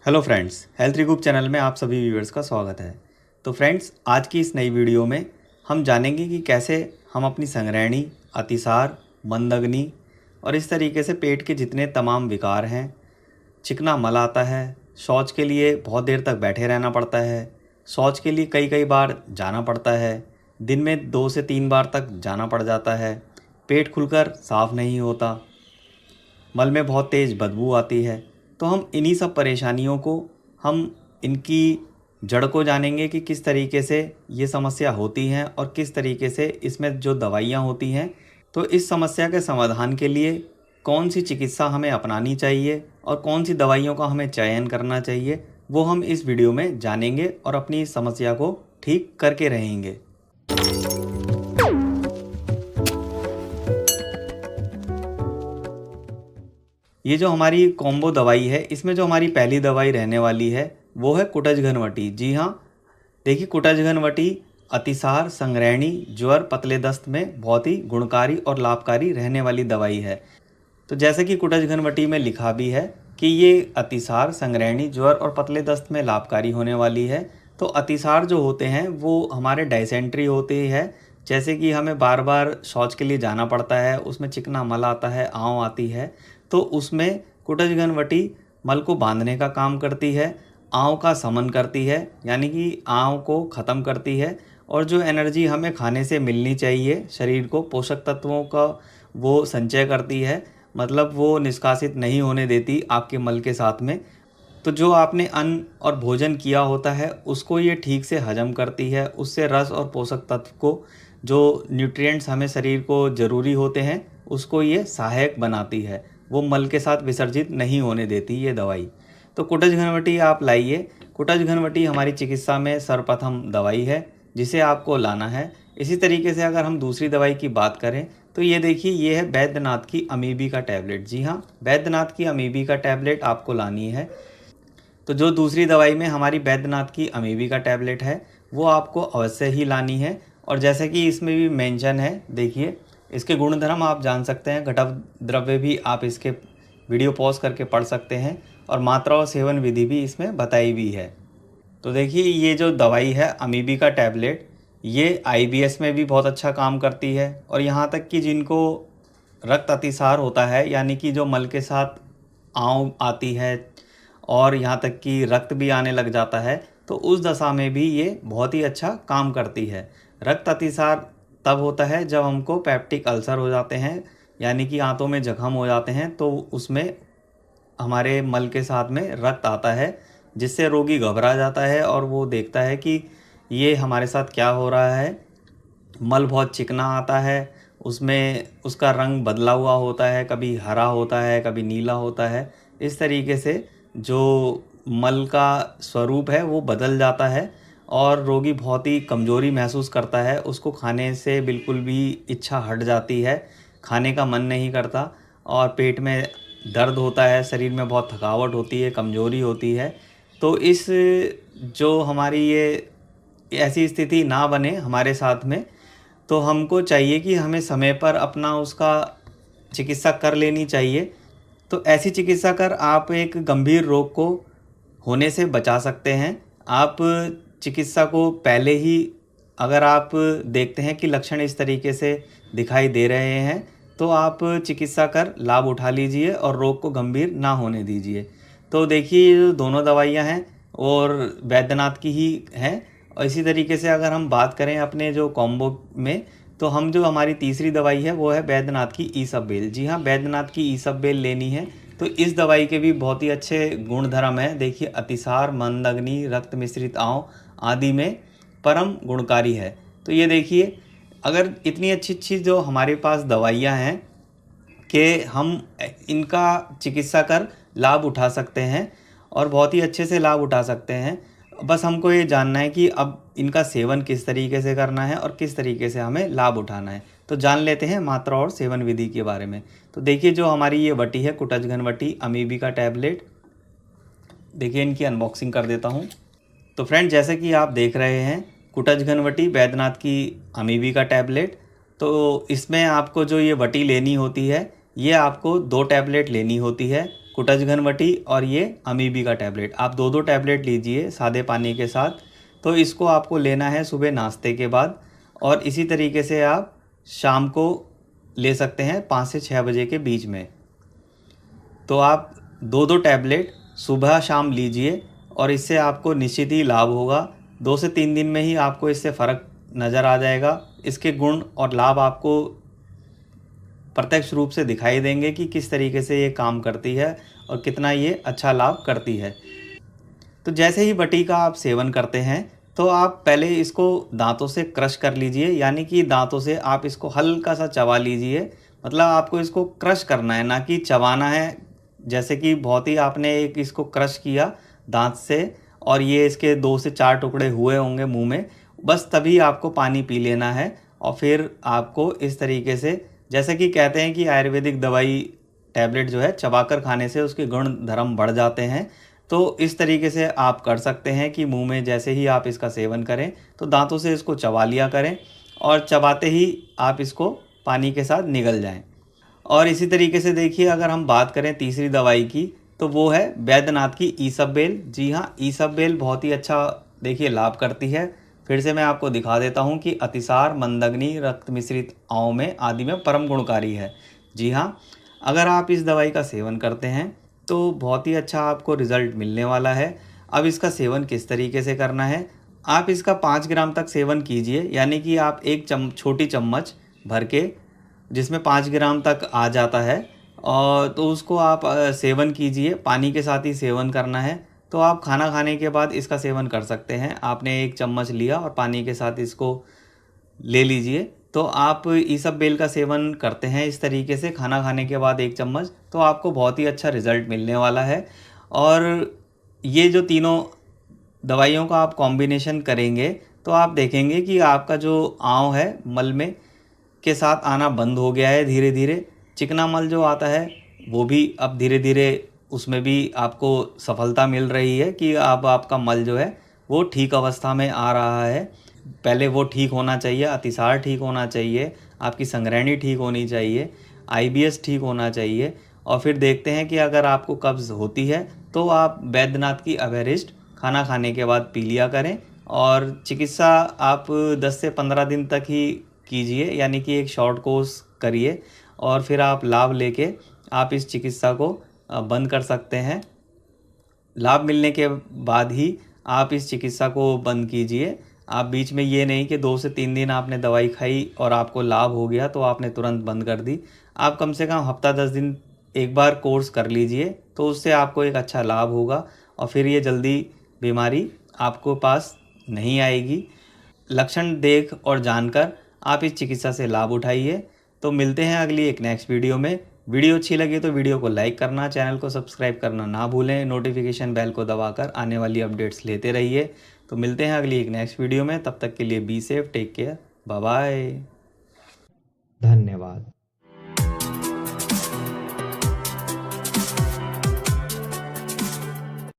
Hello friends, health recoup channel में आप सभी व्यूअर्स का स्वागत है। तो फ्रेंड्स, आज की इस नई वीडियो में हम जानेंगे कि कैसे हम अपनी संग्रहणी, अतिसार, मंदग्नि और इस तरीके से पेट के जितने तमाम विकार हैं, चिकना मल आता है, शौच के लिए बहुत देर तक बैठे रहना पड़ता है, शौच के लिए कई कई बार जाना पड़ता है, दिन में 2 से 3 बार तक जाना पड़ जाता है, पेट खुलकर साफ़ नहीं होता, मल में बहुत तेज़ बदबू आती है। तो हम इन्हीं सब परेशानियों को, हम इनकी जड़ को जानेंगे कि किस तरीके से ये समस्या होती हैं और किस तरीके से इसमें जो दवाइयाँ होती हैं, तो इस समस्या के समाधान के लिए कौन सी चिकित्सा हमें अपनानी चाहिए और कौन सी दवाइयों का हमें चयन करना चाहिए, वो हम इस वीडियो में जानेंगे और अपनी इस समस्या को ठीक करके रहेंगे। ये जो हमारी कॉम्बो दवाई है, इसमें जो हमारी पहली दवाई रहने वाली है वो है कुटज घनवटी। जी हाँ, देखिए कुटज घनवटी अतिसार, संग्रहणी, ज्वर, पतले दस्त में बहुत ही गुणकारी और लाभकारी रहने वाली दवाई है। तो जैसे कि कुटज घनवटी में लिखा भी है कि ये अतिसार, संग्रहणी, ज्वर और पतले दस्त में लाभकारी होने वाली है। तो अतिसार जो होते हैं वो हमारे डायसेंट्री होती है, जैसे कि हमें बार बार शौच के लिए जाना पड़ता है, उसमें चिकना मल आता है, आंव आती है, तो उसमें कुटज घनवटी मल को बांधने का काम करती है, आंव का समन करती है, यानी कि आंव को ख़त्म करती है, और जो एनर्जी हमें खाने से मिलनी चाहिए शरीर को, पोषक तत्वों का वो संचय करती है, मतलब वो निष्कासित नहीं होने देती आपके मल के साथ में। तो जो आपने अन्न और भोजन किया होता है उसको ये ठीक से हजम करती है, उससे रस और पोषक तत्व को, जो न्यूट्रिएंट्स हमें शरीर को ज़रूरी होते हैं, उसको ये सहायक बनाती है, वो मल के साथ विसर्जित नहीं होने देती ये दवाई। तो कुटज घनवटी आप लाइए। कुटज घनवटी हमारी चिकित्सा में सर्वप्रथम दवाई है जिसे आपको लाना है। इसी तरीके से अगर हम दूसरी दवाई की बात करें तो ये देखिए, ये है बैद्यनाथ की अमीबी का टैबलेट। जी हाँ, बैद्यनाथ की अमीबी का टैबलेट आपको लानी है। तो जो दूसरी दवाई में हमारी बैद्यनाथ की अमीबी का टैबलेट है वो आपको अवश्य ही लानी है। और जैसे कि इसमें भी मेंशन है, देखिए इसके गुणधर्म आप जान सकते हैं, घटक द्रव्य भी आप इसके वीडियो पॉज करके पढ़ सकते हैं, और मात्रा और सेवन विधि भी इसमें बताई हुई है। तो देखिए, ये जो दवाई है अमीबी का टैबलेट, ये आईबीएस में भी बहुत अच्छा काम करती है, और यहाँ तक कि जिनको रक्त अतिसार होता है, यानी कि जो मल के साथ आंव आती है और यहाँ तक कि रक्त भी आने लग जाता है, तो उस दशा में भी ये बहुत ही अच्छा काम करती है। रक्त अतिसार तब होता है जब हमको पेप्टिक अल्सर हो जाते हैं, यानी कि आंतों में जख्म हो जाते हैं, तो उसमें हमारे मल के साथ में रक्त आता है, जिससे रोगी घबरा जाता है और वो देखता है कि ये हमारे साथ क्या हो रहा है। मल बहुत चिकना आता है, उसमें उसका रंग बदला हुआ होता है, कभी हरा होता है, कभी नीला होता है। इस तरीके से जो मल का स्वरूप है वो बदल जाता है, और रोगी बहुत ही कमज़ोरी महसूस करता है, उसको खाने से बिल्कुल भी इच्छा हट जाती है, खाने का मन नहीं करता, और पेट में दर्द होता है, शरीर में बहुत थकावट होती है, कमज़ोरी होती है। तो इस जो हमारी ये ऐसी स्थिति ना बने हमारे साथ में, तो हमको चाहिए कि हमें समय पर अपना उसका चिकित्सा कर लेनी चाहिए। तो ऐसी चिकित्सा कर आप एक गंभीर रोग को होने से बचा सकते हैं। आप चिकित्सा को पहले ही, अगर आप देखते हैं कि लक्षण इस तरीके से दिखाई दे रहे हैं, तो आप चिकित्सा कर लाभ उठा लीजिए और रोग को गंभीर ना होने दीजिए। तो देखिए, ये जो दोनों दवाइयाँ हैं और बैद्यनाथ की ही हैं। और इसी तरीके से अगर हम बात करें अपने जो कॉम्बो में, तो हम जो हमारी तीसरी दवाई है वो है बैद्यनाथ की ईसबेल। जी हाँ, बैद्यनाथ की ईसबेल लेनी है। तो इस दवाई के भी बहुत ही अच्छे गुणधर्म हैं। देखिए, अतिसार, मंदग्नि, रक्त मिश्रित आंव आदि में परम गुणकारी है। तो ये देखिए, अगर इतनी अच्छी अच्छी जो हमारे पास दवाइयाँ हैं कि हम इनका चिकित्सा कर लाभ उठा सकते हैं और बहुत ही अच्छे से लाभ उठा सकते हैं। बस हमको ये जानना है कि अब इनका सेवन किस तरीके से करना है और किस तरीके से हमें लाभ उठाना है। तो जान लेते हैं मात्रा और सेवन विधि के बारे में। तो देखिए, जो हमारी ये वटी है कुटज घनवटी अमीबी का टैबलेट, देखिए इनकी अनबॉक्सिंग कर देता हूँ। तो फ्रेंड, जैसे कि आप देख रहे हैं, कुटज घनवटी बैद्यनाथ की अमीबी का टैबलेट। तो इसमें आपको जो ये वटी लेनी होती है, ये आपको 2 टैबलेट लेनी होती है, कुटज घनवटी और ये अमीबी का टैबलेट। आप 2-2 टैबलेट लीजिए सादे पानी के साथ। तो इसको आपको लेना है सुबह नाश्ते के बाद, और इसी तरीके से आप शाम को ले सकते हैं 5 से 6 बजे के बीच में। तो आप 2-2 टैबलेट सुबह शाम लीजिए और इससे आपको निश्चित ही लाभ होगा। 2 से 3 दिन में ही आपको इससे फ़र्क नज़र आ जाएगा। इसके गुण और लाभ आपको प्रत्यक्ष रूप से दिखाई देंगे कि किस तरीके से ये काम करती है और कितना ये अच्छा लाभ करती है। तो जैसे ही बटी का आप सेवन करते हैं तो आप पहले इसको दांतों से क्रश कर लीजिए, यानी कि दांतों से आप इसको हल्का सा चबा लीजिए। मतलब आपको इसको क्रश करना है, ना कि चबाना है। जैसे कि बहुत ही आपने एक इसको क्रश किया दांत से और ये इसके 2 से 4 टुकड़े हुए होंगे मुंह में, बस तभी आपको पानी पी लेना है। और फिर आपको इस तरीके से, जैसे कि कहते हैं कि आयुर्वेदिक दवाई टैबलेट जो है चबाकर खाने से उसके गुण धर्म बढ़ जाते हैं। तो इस तरीके से आप कर सकते हैं कि मुंह में जैसे ही आप इसका सेवन करें तो दांतों से इसको चबा लिया करें और चबाते ही आप इसको पानी के साथ निगल जाएं। और इसी तरीके से देखिए, अगर हम बात करें तीसरी दवाई की तो वो है बैद्यनाथ की ईसबेल। जी हाँ, ईसबेल बहुत ही अच्छा देखिए लाभ करती है। फिर से मैं आपको दिखा देता हूँ कि अतिसार, मंदग्नि, रक्त मिश्रित आंव में आदि में परम गुणकारी है। जी हाँ, अगर आप इस दवाई का सेवन करते हैं तो बहुत ही अच्छा आपको रिज़ल्ट मिलने वाला है। अब इसका सेवन किस तरीके से करना है, आप इसका 5 ग्राम तक सेवन कीजिए, यानी कि आप एक छोटी चम्मच भर के, जिसमें 5 ग्राम तक आ जाता है, और तो उसको आप सेवन कीजिए। पानी के साथ ही सेवन करना है। तो आप खाना खाने के बाद इसका सेवन कर सकते हैं। आपने एक चम्मच लिया और पानी के साथ इसको ले लीजिए। तो आप ईसबबेल का सेवन करते हैं इस तरीके से खाना खाने के बाद 1 चम्मच, तो आपको बहुत ही अच्छा रिज़ल्ट मिलने वाला है। और ये जो तीनों दवाइयों का आप कॉम्बिनेशन करेंगे तो आप देखेंगे कि आपका जो आंव है मल में के साथ आना बंद हो गया है धीरे धीरे। चिकना मल जो आता है वो भी अब धीरे धीरे उसमें भी आपको सफलता मिल रही है कि अब आपका मल जो है वो ठीक अवस्था में आ रहा है। पहले वो ठीक होना चाहिए, अतिसार ठीक होना चाहिए, आपकी संग्रहणी ठीक होनी चाहिए, आईबीएस ठीक होना चाहिए। और फिर देखते हैं कि अगर आपको कब्ज़ होती है तो आप बैद्यनाथ की अभेरिस्ट खाना खाने के बाद पी लिया करें। और चिकित्सा आप 10 से 15 दिन तक ही कीजिए, यानी कि एक शॉर्ट कोर्स करिए और फिर आप लाभ लेके आप इस चिकित्सा को बंद कर सकते हैं। लाभ मिलने के बाद ही आप इस चिकित्सा को बंद कीजिए। आप बीच में ये नहीं कि 2 से 3 दिन आपने दवाई खाई और आपको लाभ हो गया तो आपने तुरंत बंद कर दी। आप कम से कम हफ्ता 10 दिन एक बार कोर्स कर लीजिए, तो उससे आपको एक अच्छा लाभ होगा और फिर ये जल्दी बीमारी आपको पास नहीं आएगी। लक्षण देख और जानकर आप इस चिकित्सा से लाभ उठाइए। तो मिलते हैं अगली एक नेक्स्ट वीडियो में। वीडियो अच्छी लगी तो वीडियो को लाइक करना, चैनल को सब्सक्राइब करना ना भूलें, नोटिफिकेशन बेल को दबाकर आने वाली अपडेट्स लेते रहिए। तो मिलते हैं अगली एक नेक्स्ट वीडियो में, तब तक के लिए be safe, take care, bye bye, धन्यवाद।